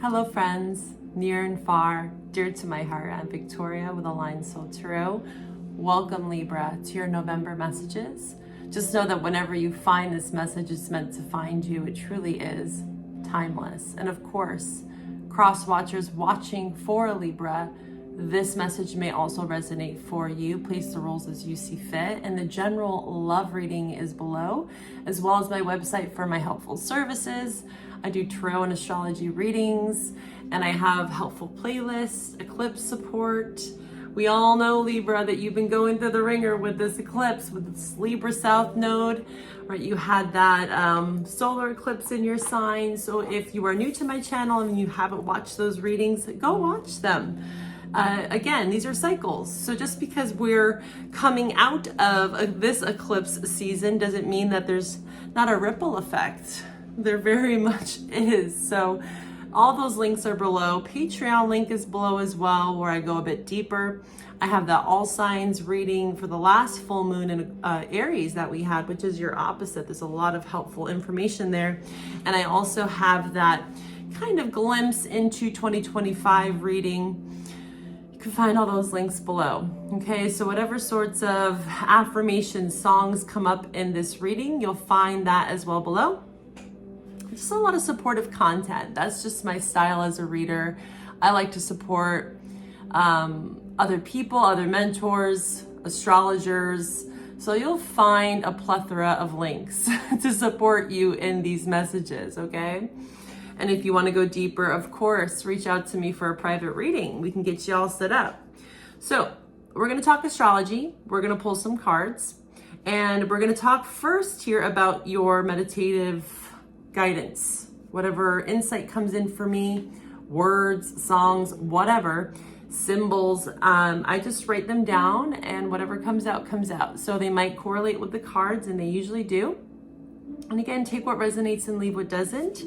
Hello friends, near and far, dear to my heart. I'm Victoria with Aligned Soul Tarot. Welcome Libra to your November messages. Just know that whenever you find this message, it's meant to find you. It truly is timeless. And of course, cross watchers watching for Libra, this message may also resonate for you. Place the rules as you see fit. And the general love reading is below, as well as my website for my helpful services. I do tarot and astrology readings, and I have helpful playlists, eclipse support. We all know, Libra, that you've been going through the ringer with this eclipse, with this Libra South node, right? You had that solar eclipse in your sign. So if you are new to my channel and you haven't watched those readings, go watch them. Again, these are cycles. So just because we're coming out of this eclipse season doesn't mean that there's not a ripple effect. There very much is. So all those links are below. Patreon link is below as well, where I go a bit deeper. I have the all signs reading for the last full moon in Aries that we had, which is your opposite. There's a lot of helpful information there. And I also have that kind of glimpse into 2025 reading. You can find all those links below. Okay, so whatever sorts of affirmation songs come up in this reading, you'll find that as well below. Just a lot of supportive content. That's just my style as a reader. I like to support other people, other mentors, astrologers. So you'll find a plethora of links to support you in these messages, okay? And if you want to go deeper, of course, reach out to me for a private reading. We can get you all set up. So we're going to talk astrology. We're going to pull some cards. And we're going to talk first here about your meditative guidance. Whatever insight comes in for me, words, songs, whatever, symbols, I just write them down and whatever comes out, comes out. So they might correlate with the cards, and they usually do. And again, take what resonates and leave what doesn't.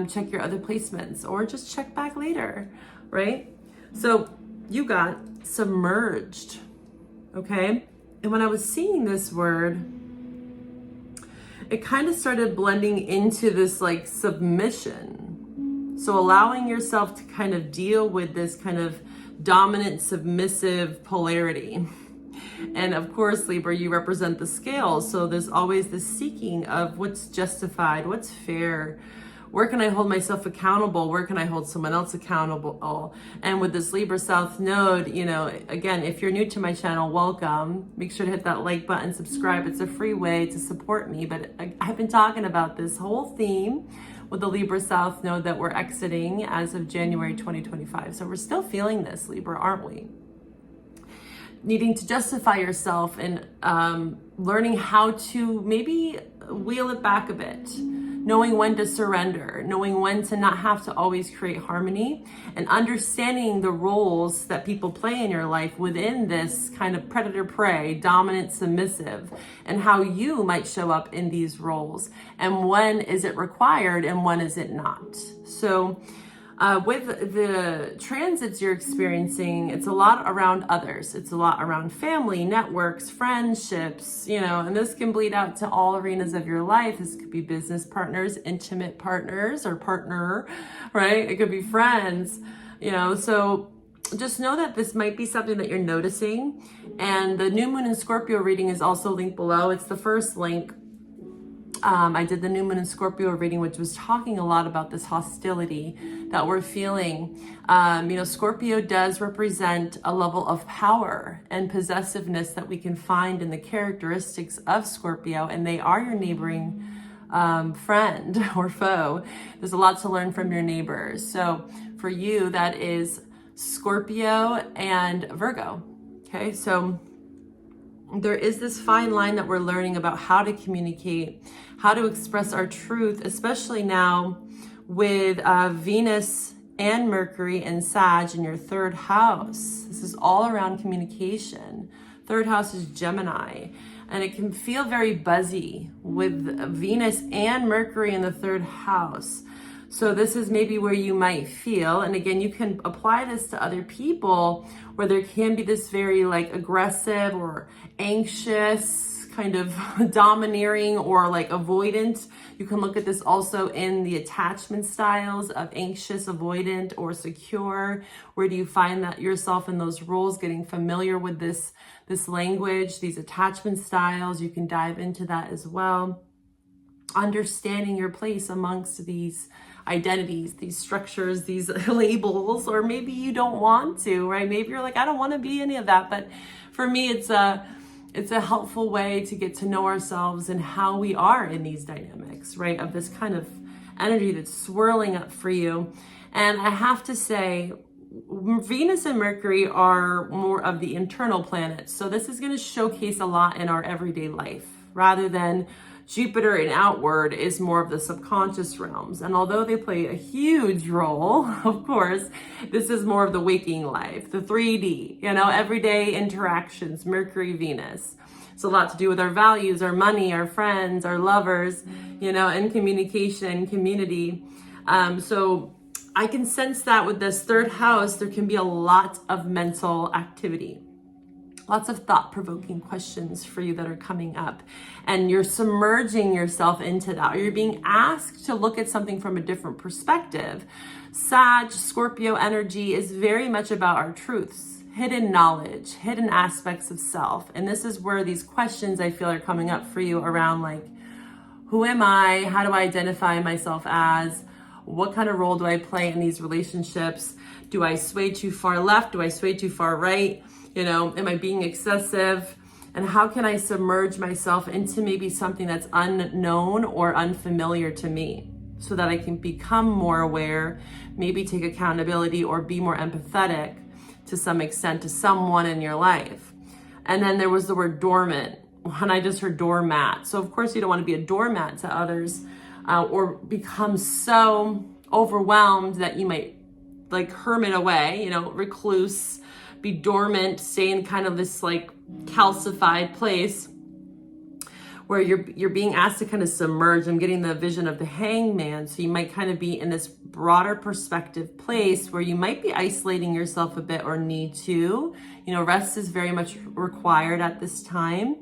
Check your other placements or just check back later, right? So you got submerged, okay? And when I was seeing this word, it kind of started blending into this like submission. So allowing yourself to kind of deal with this kind of dominant, submissive polarity. And of course, Libra, you represent the scales. So there's always this seeking of what's justified, what's fair. Where can I hold myself accountable? Where can I hold someone else accountable? And with this Libra South node, you know, again, if you're new to my channel, welcome. Make sure to hit that like button, subscribe. It's a free way to support me. But I've been talking about this whole theme with the Libra South node that we're exiting as of January 2025. So we're still feeling this, Libra, aren't we? Needing to justify yourself and learning how to maybe wheel it back a bit. Knowing when to surrender, knowing when to not have to always create harmony, and understanding the roles that people play in your life within this kind of predator-prey, dominant, submissive, and how you might show up in these roles, and when is it required and when is it not. So with the transits you're experiencing, it's a lot around others. It's a lot around family, networks, friendships, you know, and this can bleed out to all arenas of your life. This could be business partners, intimate partners, or partner, right? It could be friends, you know, so just know that this might be something that you're noticing. And the new moon in Scorpio reading is also linked below. It's the first link. I did the new moon in Scorpio reading, which was talking a lot about this hostility that we're feeling. You know, Scorpio does represent a level of power and possessiveness that we can find in the characteristics of Scorpio, and they are your neighboring friend or foe. There's a lot to learn from your neighbors. So for you, that is Scorpio and Virgo. Okay, so there is this fine line that we're learning about how to communicate, how to express our truth, especially now with Venus and Mercury and Sag in your third house. This is all around communication. Third house is Gemini, and it can feel very buzzy with Venus and Mercury in the third house. So this is maybe where you might feel, and again, you can apply this to other people where there can be this very like aggressive or anxious kind of domineering or like avoidant. You can look at this also in the attachment styles of anxious, avoidant, or secure. Where do you find that yourself in those roles? Getting familiar with this language, these attachment styles, you can dive into that as well. Understanding your place amongst these identities, these structures, these labels, or maybe you don't want to, right? Maybe you're like, I don't want to be any of that. But for me, it's a helpful way to get to know ourselves and how we are in these dynamics, right? Of this kind of energy that's swirling up for you. And I have to say, Venus and Mercury are more of the internal planets. So this is going to showcase a lot in our everyday life rather than Jupiter and outward is more of the subconscious realms. And although they play a huge role, of course, this is more of the waking life, the 3D, everyday interactions, Mercury, Venus. It's a lot to do with our values, our money, our friends, our lovers, and communication, community. So I can sense that with this third house, there can be a lot of mental activity. Lots of thought-provoking questions for you that are coming up, and you're submerging yourself into that, or you're being asked to look at something from a different perspective. Sag, Scorpio energy is very much about our truths, hidden knowledge, hidden aspects of self. And this is where these questions I feel are coming up for you around like, who am I? How do I identify myself as? What kind of role do I play in these relationships? Do I sway too far left? Do I sway too far right? Am I being excessive? And how can I submerge myself into maybe something that's unknown or unfamiliar to me so that I can become more aware, maybe take accountability or be more empathetic to some extent to someone in your life? And then there was the word dormant, and I just heard doormat. So of course you don't want to be a doormat to others or become so overwhelmed that you might like hermit away, recluse, be dormant, stay in kind of this like calcified place where you're being asked to kind of submerge. I'm getting the vision of the hangman. So you might kind of be in this broader perspective place where you might be isolating yourself a bit or need to. Rest is very much required at this time.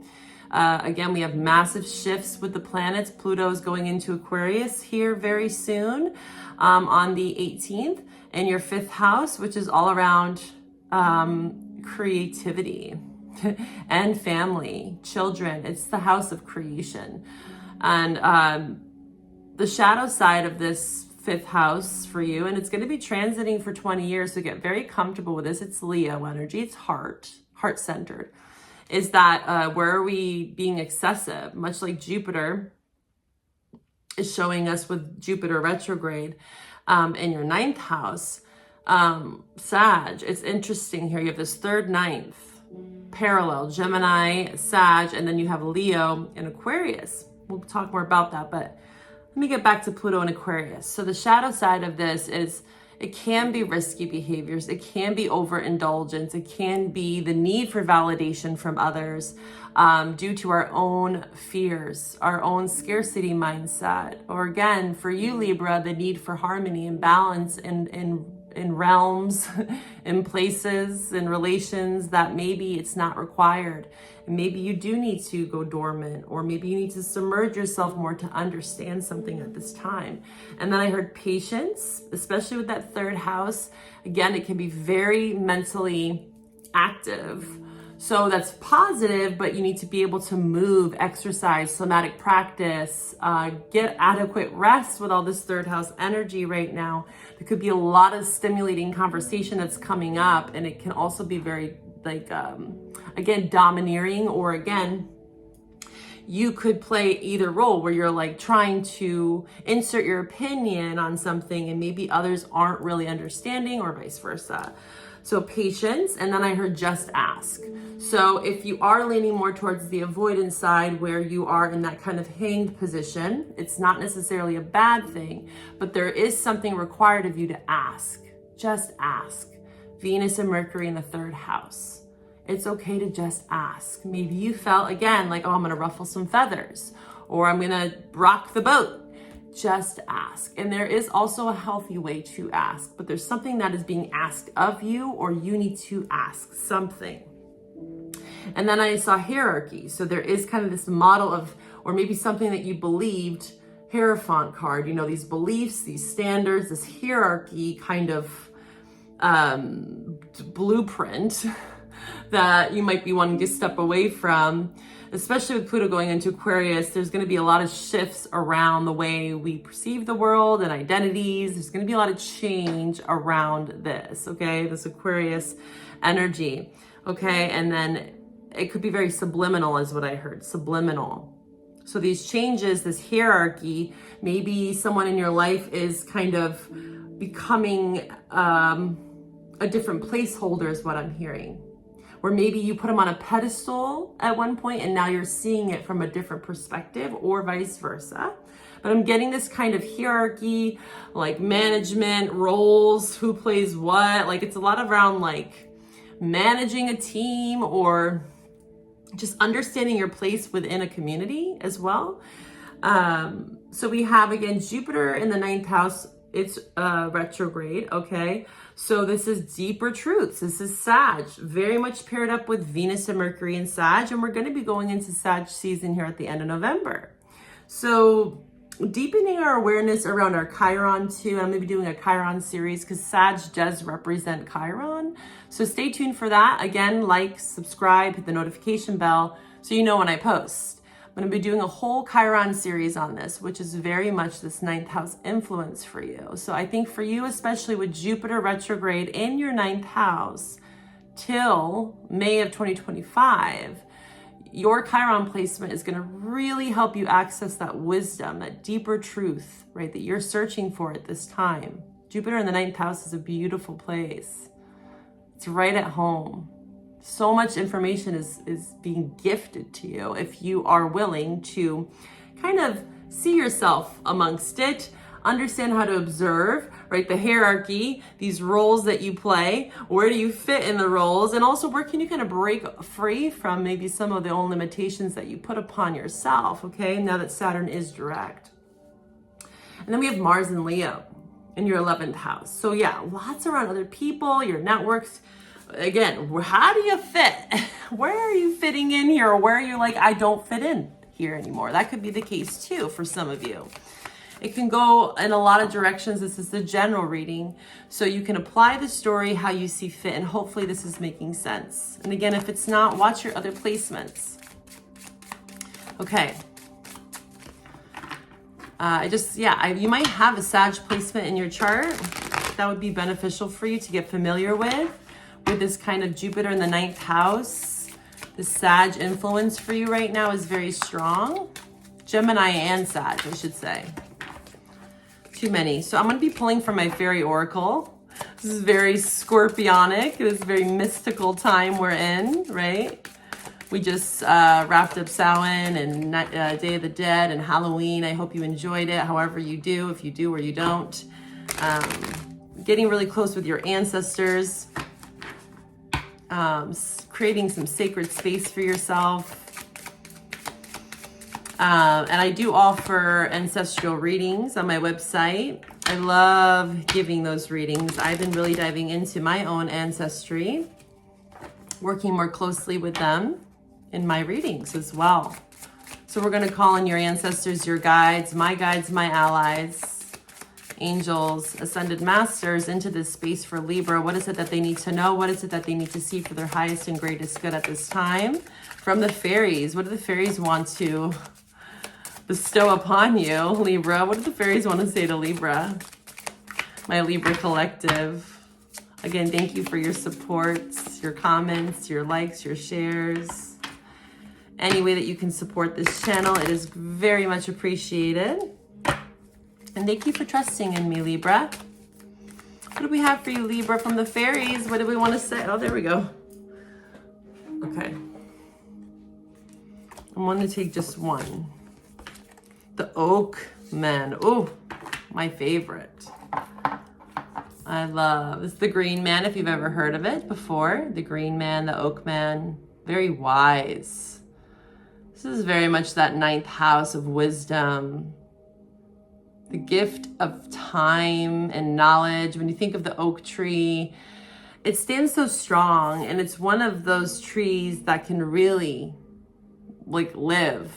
Again, we have massive shifts with the planets. Pluto is going into Aquarius here very soon on the 18th in your 5th house, which is all around creativity and family, children. It's the house of creation. And the shadow side of this 5th house for you, and it's going to be transiting for 20 years, so get very comfortable with this. It's Leo energy. It's heart-centered. Is that where are we being excessive? Much like Jupiter is showing us with Jupiter retrograde in your 9th house. Sag, it's interesting here. You have this 3rd, 9th parallel, Gemini, Sag, and then you have Leo and Aquarius. We'll talk more about that, but let me get back to Pluto and Aquarius. So the shadow side of this is it can be risky behaviors. It can be overindulgence. It can be the need for validation from others due to our own fears, our own scarcity mindset. Or again, for you, Libra, the need for harmony and balance in realms, in places, in relations that maybe it's not required. And maybe you do need to go dormant, or maybe you need to submerge yourself more to understand something at this time. And then I heard patience, especially with that 3rd house. Again, it can be very mentally active. So that's positive, but you need to be able to move, exercise, somatic practice, get adequate rest with all this 3rd house energy right now. There could be a lot of stimulating conversation that's coming up, and it can also be very again, domineering, or again, you could play either role where you're like trying to insert your opinion on something and maybe others aren't really understanding, or vice versa. So patience, and then I heard just ask. So if you are leaning more towards the avoidance side where you are in that kind of hanged position, it's not necessarily a bad thing, but there is something required of you to ask. Just ask. Venus and Mercury in the 3rd house. It's okay to just ask. Maybe you felt again like, oh, I'm gonna ruffle some feathers, or I'm gonna rock the boat. Just ask. And there is also a healthy way to ask, but there's something that is being asked of you, or you need to ask something. And then I saw hierarchy. So there is kind of this model of, or maybe something that you believed, Hierophant card, you know, these beliefs, these standards, this hierarchy kind of blueprint that you might be wanting to step away from. Especially with Pluto going into Aquarius, there's going to be a lot of shifts around the way we perceive the world and identities. There's going to be a lot of change around this, okay? This Aquarius energy, okay? And then it could be very subliminal is what I heard, subliminal. So these changes, this hierarchy, maybe someone in your life is kind of becoming a different placeholder is what I'm hearing. Or maybe you put them on a pedestal at one point and now you're seeing it from a different perspective, or vice versa. But I'm getting this kind of hierarchy, like management, roles, who plays what. Like it's a lot around like managing a team or just understanding your place within a community as well. So we have, again, Jupiter in the 9th house. It's retrograde, okay? So this is deeper truths. This is Sag, very much paired up with Venus and Mercury in Sag, and we're going to be going into Sag season here at the end of November. So deepening our awareness around our Chiron too. I'm going to be doing a Chiron series because Sag does represent Chiron. So stay tuned for that. Again, like, subscribe, hit the notification bell so you know when I post. I'm going to be doing a whole Chiron series on this, which is very much this 9th house influence for you. So I think for you, especially with Jupiter retrograde in your 9th house till May of 2025, your Chiron placement is going to really help you access that wisdom, that deeper truth, right, that you're searching for at this time. Jupiter in the 9th house is a beautiful place. It's right at home. So much information is being gifted to you if you are willing to kind of see yourself amongst it, understand how to observe, right? The hierarchy, these roles that you play, where do you fit in the roles? And also where can you kind of break free from maybe some of the own limitations that you put upon yourself, okay? Now that Saturn is direct. And then we have Mars and Leo in your 11th house. So yeah, lots around other people, your networks. Again, how do you fit? Where are you fitting in here? Or where are you like, I don't fit in here anymore? That could be the case too for some of you. It can go in a lot of directions. This is the general reading. So you can apply the story how you see fit, and hopefully this is making sense. And again, if it's not, watch your other placements. Okay. You might have a Sag placement in your chart. That would be beneficial for you to get familiar with this kind of Jupiter in the 9th house. The Sag influence for you right now is very strong. Gemini and Sag, I should say. Too many. So I'm going to be pulling from my fairy oracle. This is very scorpionic. This very mystical time we're in, right? We just wrapped up Samhain and Day of the Dead and Halloween. I hope you enjoyed it, however you do, if you do or you don't. Getting really close with your ancestors. Creating some sacred space for yourself. And I do offer ancestral readings on my website. I love giving those readings. I've been really diving into my own ancestry, working more closely with them in my readings as well. So we're going to call on your ancestors, your guides, my allies, angels, ascended masters into this space for Libra. What is it that they need to know? What is it that they need to see for their highest and greatest good at this time? From the fairies, what do the fairies want to bestow upon you, Libra? What do the fairies want to say to Libra? My Libra collective. Again, thank you for your support, your comments, your likes, your shares. Any way that you can support this channel, it is very much appreciated. And thank you for trusting in me, Libra. What do we have for you, Libra, from the fairies? What do we want to say? Oh, there we go. Okay. I'm going to take just one. The Oak Man. Oh, my favorite. I love. It's the Green Man, if you've ever heard of it before. The Green Man, the Oak Man. Very wise. This is very much that 9th house of wisdom. The gift of time and knowledge. When you think of the oak tree, it stands so strong, and it's one of those trees that can really like live,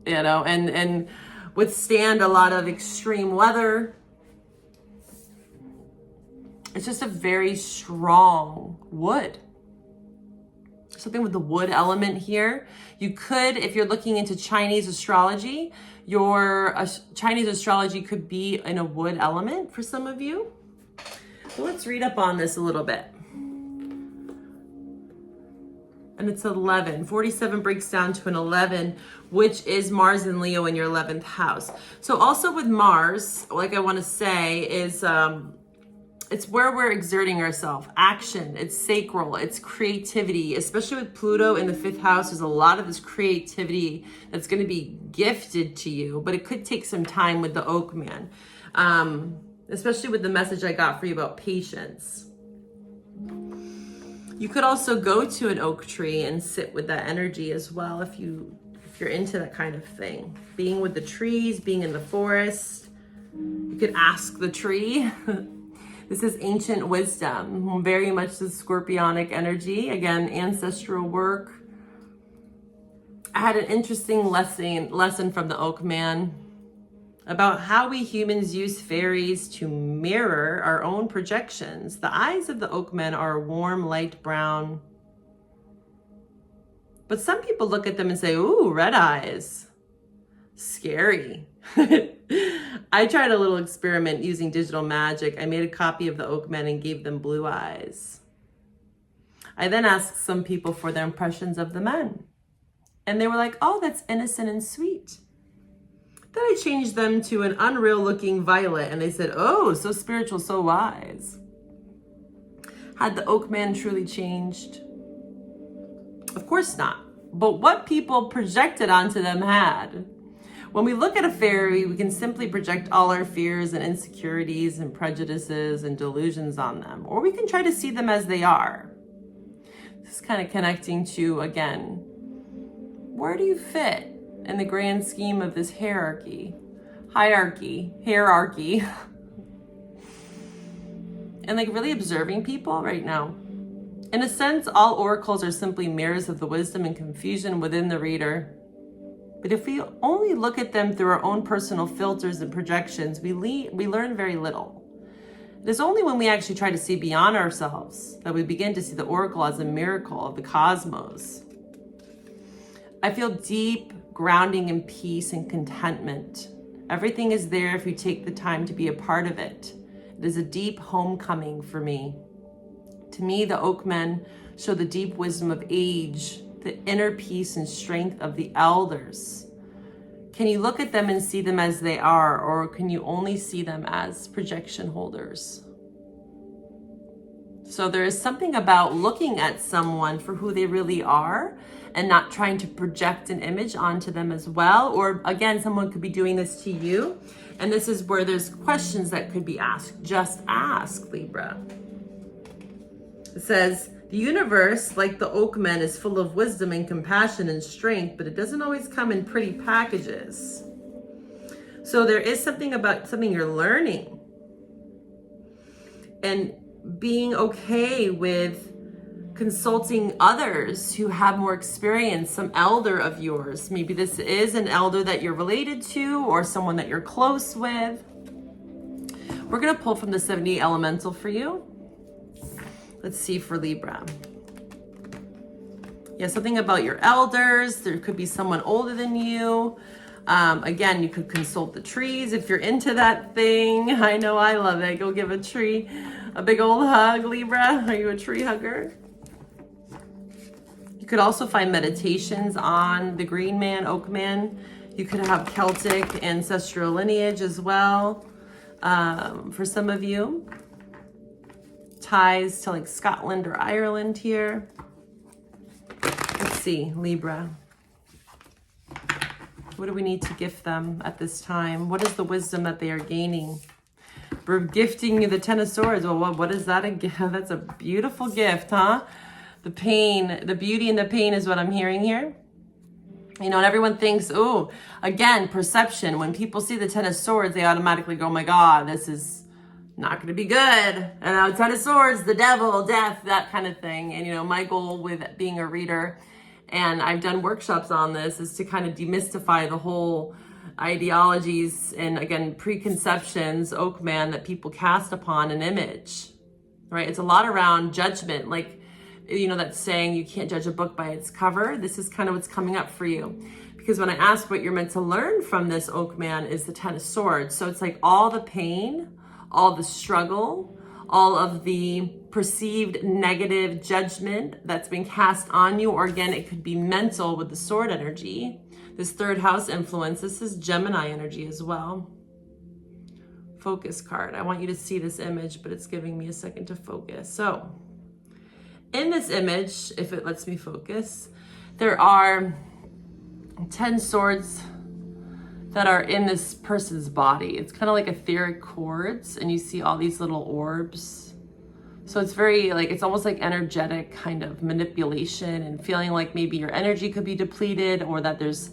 you know, and withstand a lot of extreme weather. It's just a very strong wood. Something with the wood element here. You could, if you're looking into Chinese astrology, your Chinese astrology could be in a wood element for some of you. So let's read up on this a little bit. And it's 11. 47 breaks down to an 11, which is Mars and Leo in your 11th house. So also with Mars, like I want to say, is it's where we're exerting ourselves. Action, it's sacral, it's creativity, especially with Pluto in the 5th house. There's a lot of this creativity that's going to be gifted to you, but it could take some time with the Oak Man, especially with the message I got for you about patience. You could also go to an oak tree and sit with that energy as well if you're into that kind of thing. Being with the trees, being in the forest. You could ask the tree. This is ancient wisdom, very much the scorpionic energy. Again, ancestral work. I had an interesting lesson from the Oak Man about how we humans use fairies to mirror our own projections. The eyes of the Oak Man are warm, light brown. But some people look at them and say, ooh, red eyes. Scary. I tried a little experiment using digital magic. I made a copy of the Oak Man and gave them blue eyes. I then asked some people for their impressions of the men. And they were like, oh, that's innocent and sweet. Then I changed them to an unreal looking violet, and they said, oh, so spiritual, so wise. Had the Oak Man truly changed? Of course not. But what people projected onto them had. When we look at a fairy, we can simply project all our fears and insecurities and prejudices and delusions on them, or we can try to see them as they are. This is kind of connecting to, again, where do you fit in the grand scheme of this hierarchy, and like really observing people right now. In a sense, all oracles are simply mirrors of the wisdom and confusion within the reader. But if we only look at them through our own personal filters and projections, we learn very little. It is only when we actually try to see beyond ourselves that we begin to see the oracle as a miracle of the cosmos. I feel deep grounding in peace and contentment. Everything is there if you take the time to be a part of it. It is a deep homecoming for me. To me, the Oak Men show the deep wisdom of age, the inner peace and strength of the elders. Can you look at them and see them as they are, or can you only see them as projection holders? So there is something about looking at someone for who they really are and not trying to project an image onto them as well. Or again, someone could be doing this to you. And this is where there's questions that could be asked. Just ask, Libra. It says, the universe, like the Oak Men, is full of wisdom and compassion and strength, but it doesn't always come in pretty packages. So there is something about something you're learning. And being okay with consulting others who have more experience, some elder of yours. Maybe this is an elder that you're related to or someone that you're close with. We're going to pull from the 78 elemental for you. Let's see for Libra. Yeah, something about your elders. There could be someone older than you. Again, you could consult the trees if you're into that thing. I know I love it. Go give a tree a big old hug, Libra. Are you a tree hugger? You could also find meditations on the Green Man, Oak Man. You could have Celtic ancestral lineage as well. For some of you, ties to like Scotland or Ireland here. Let's see, Libra. What do we need to gift them at this time? What is the wisdom that they are gaining? We're gifting you the Ten of Swords. Well, what is that a gift? That's a beautiful gift, huh? The pain, the beauty and the pain is what I'm hearing here. You know, and everyone thinks, oh, again, perception. When people see the Ten of Swords, they automatically go, oh my God, this is not going to be good. And now 10 of Swords, the devil, death, that kind of thing. And, you know, my goal with being a reader, and I've done workshops on this, is to kind of demystify the whole ideologies and, again, preconceptions, Oakman, that people cast upon an image, right? It's a lot around judgment. Like, you know, that saying, you can't judge a book by its cover. This is kind of what's coming up for you. Because when I asked what you're meant to learn from this Oakman is the 10 of Swords. So it's like all the pain, all the struggle, all of the perceived negative judgment that's been cast on you, or again, it could be mental with the sword energy. This third house influence, this is Gemini energy as well. Focus card. I want you to see this image, but it's giving me a second to focus. So in this image, if it lets me focus, there are 10 swords that are in this person's body. It's kind of like etheric cords, and you see all these little orbs. So it's very like, it's almost like energetic kind of manipulation and feeling like maybe your energy could be depleted, or that there's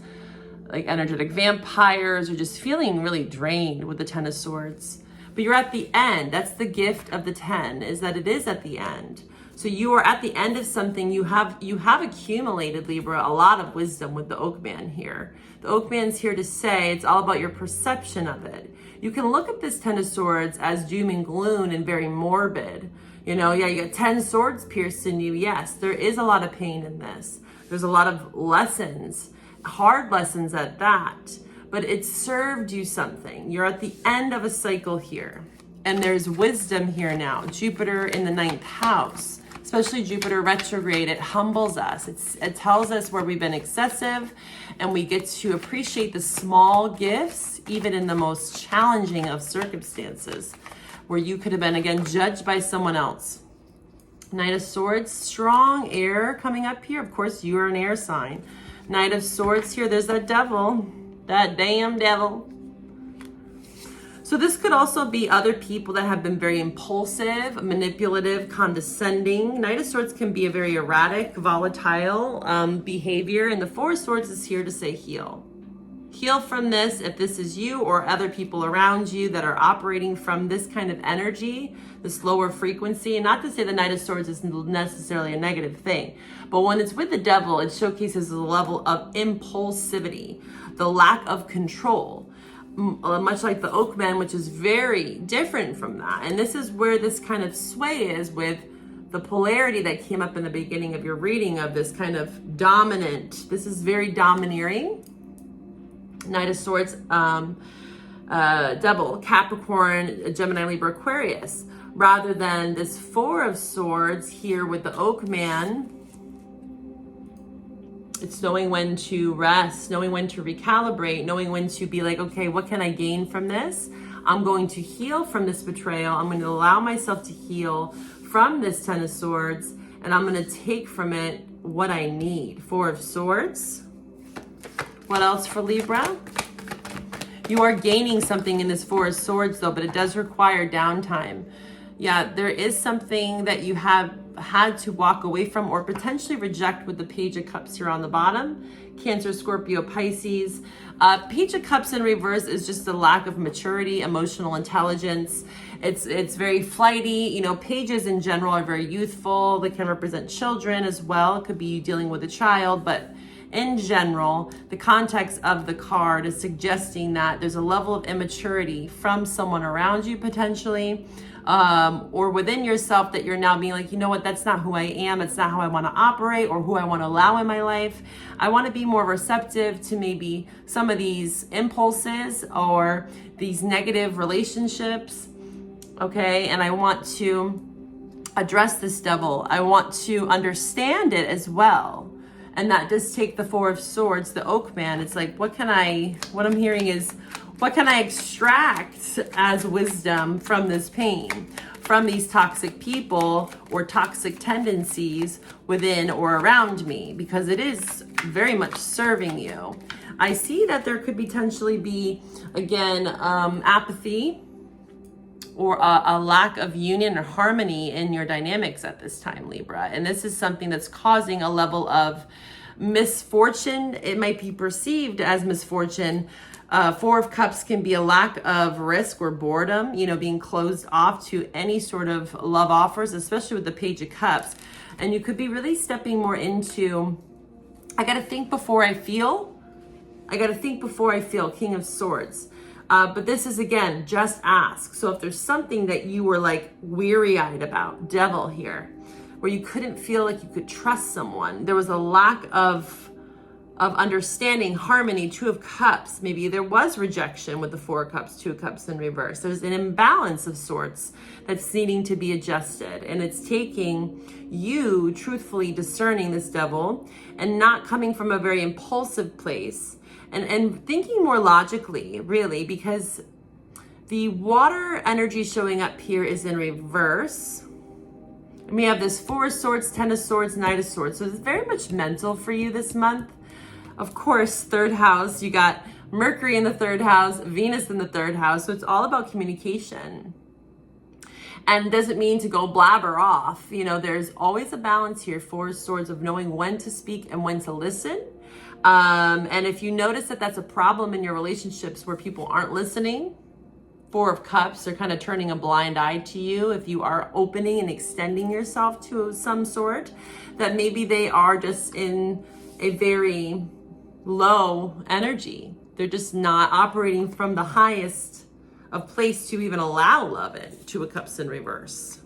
like energetic vampires, or just feeling really drained with the 10 of Swords. But you're at the end. That's the gift of the 10, is that it is at the end. So you are at the end of something. You have accumulated, Libra, a lot of wisdom with the Oakman here. The Oakman's here to say it's all about your perception of it. You can look at this 10 of Swords as doom and gloom and very morbid. You know, yeah, you got 10 swords pierced in you. Yes, there is a lot of pain in this. There's a lot of lessons, hard lessons at that. But it served you something. You're at the end of a cycle here. And there's wisdom here now. Jupiter in the 9th house. Especially Jupiter retrograde, it humbles us. It tells us where we've been excessive, and we get to appreciate the small gifts, even in the most challenging of circumstances, where you could have been, again, judged by someone else. Knight of Swords, strong air coming up here. Of course, you are an air sign. Knight of Swords here, there's that devil, that damn devil. So this could also be other people that have been very impulsive, manipulative, condescending. Knight of Swords can be a very erratic, volatile behavior. And the Four of Swords is here to say heal. Heal from this if this is you or other people around you that are operating from this kind of energy, this lower frequency. And not to say the Knight of Swords is necessarily a negative thing, but when it's with the devil, it showcases the level of impulsivity, the lack of control. Much like the Oakman, which is very different from that. And this is where this kind of sway is with the polarity that came up in the beginning of your reading of this kind of dominant. This is very domineering. Knight of Swords, double, Capricorn, Gemini, Libra, Aquarius. Rather than this Four of Swords here with the Oakman, it's knowing when to rest, knowing when to recalibrate, knowing when to be like, okay, what can I gain from this? I'm going to heal from this betrayal. I'm going to allow myself to heal from this 10 of Swords, and I'm going to take from it what I need. Four of Swords. What else for Libra? You are gaining something in this Four of Swords, though, but it does require downtime. Yeah, there is something that you have had to walk away from or potentially reject with the Page of Cups here on the bottom. Cancer, Scorpio, Pisces. Page of Cups in reverse is just a lack of maturity, emotional intelligence. It's very flighty. You know, pages in general are very youthful. They can represent children as well. It could be dealing with a child, but in general, the context of the card is suggesting that there's a level of immaturity from someone around you potentially, or within yourself, that you're now being like, you know what, that's not who I am. It's not how I want to operate or who I want to allow in my life. I want to be more receptive to maybe some of these impulses or these negative relationships. Okay. And I want to address this devil. I want to understand it as well. And that does take the Four of Swords, the Oakman. It's like, what I'm hearing is, what can I extract as wisdom from this pain, from these toxic people or toxic tendencies within or around me? Because it is very much serving you. I see that there could potentially be, again, apathy or a lack of union or harmony in your dynamics at this time, Libra. And this is something that's causing a level of misfortune. It might be perceived as misfortune, Four of Cups can be a lack of risk or boredom, you know, being closed off to any sort of love offers, especially with the Page of Cups. And you could be really stepping more into, I got to think before I feel. I got to think before I feel, King of Swords. But this is, again, just ask. So if there's something that you were like weary-eyed about, Devil here, where you couldn't feel like you could trust someone, there was a lack of understanding, harmony, Two of Cups. Maybe there was rejection with the Four of Cups, Two of Cups in reverse. There's an imbalance of sorts that's needing to be adjusted. And it's taking you truthfully discerning this Devil and not coming from a very impulsive place and thinking more logically, really, because the water energy showing up here is in reverse. And we have this Four of Swords, Ten of Swords, Knight of Swords. So it's very much mental for you this month. Of course, third house, you got Mercury in the third house, Venus in the third house. So it's all about communication. And doesn't mean to go blabber off. You know, there's always a balance here, Four of Swords, of knowing when to speak and when to listen. And if you notice that that's a problem in your relationships where people aren't listening, Four of Cups are kind of turning a blind eye to you. If you are opening and extending yourself to some sort, that maybe they are just in a very low energy. They're just not operating from the highest of place to even allow love in. Two of Cups in reverse.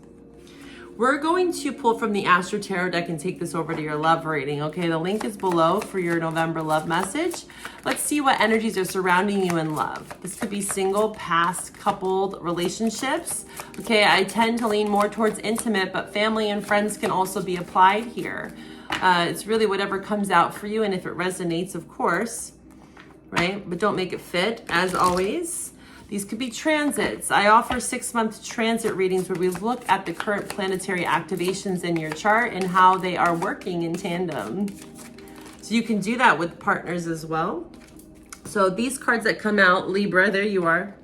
We're going to pull from the Astro Tarot deck and take this over to your love reading. Okay, the link is below for your November love message. Let's see what energies are surrounding you in love. This could be single, past, coupled relationships. Okay, I tend to lean more towards intimate, but family and friends can also be applied here. It's really whatever comes out for you, and if it resonates, of course, right? But don't make it fit, as always. These could be transits. I offer 6-month transit readings where we look at the current planetary activations in your chart and how they are working in tandem. So you can do that with partners as well. So these cards that come out, Libra, there you are.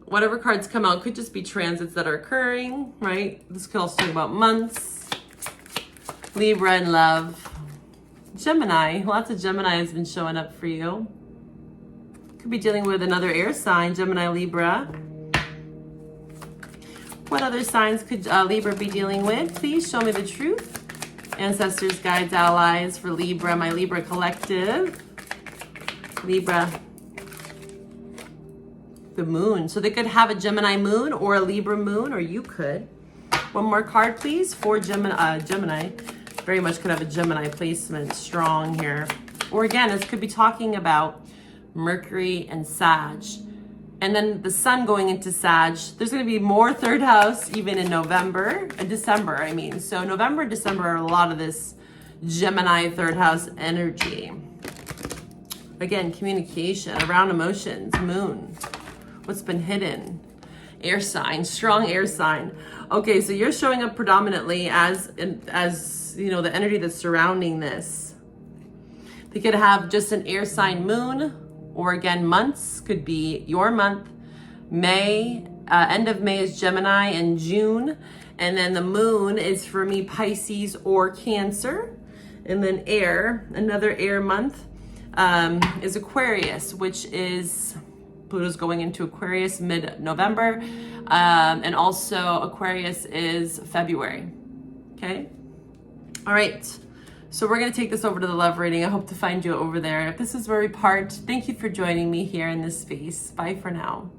Whatever cards come out could just be transits that are occurring, right? This could also talk about months. Libra in love. Gemini, lots of Gemini has been showing up for you. Could be dealing with another air sign, Gemini, Libra. What other signs could Libra be dealing with? Please show me the truth. Ancestors, guides, allies for Libra, my Libra collective. Libra, the moon. So they could have a Gemini moon or a Libra moon, or you could. One more card, please, for Gemini. Very much could have a Gemini placement strong here. Or again, this could be talking about Mercury and Sag. And then the sun going into Sag. There's going to be more third house even in December, I mean. So November, December are a lot of this Gemini third house energy. Again, communication, around emotions, moon. What's been hidden? Air sign, strong air sign. Okay, so you're showing up predominantly as you know, the energy that's surrounding this. They could have just an air sign moon, or again, months could be your month. May, end of May is Gemini, and June. And then the moon is for me, Pisces or Cancer. And then air, another air month, is Aquarius, which is Pluto's going into Aquarius mid-November. And also Aquarius is February. Okay. All right. So we're going to take this over to the love reading. I hope to find you over there. If this is where we part, thank you for joining me here in this space. Bye for now.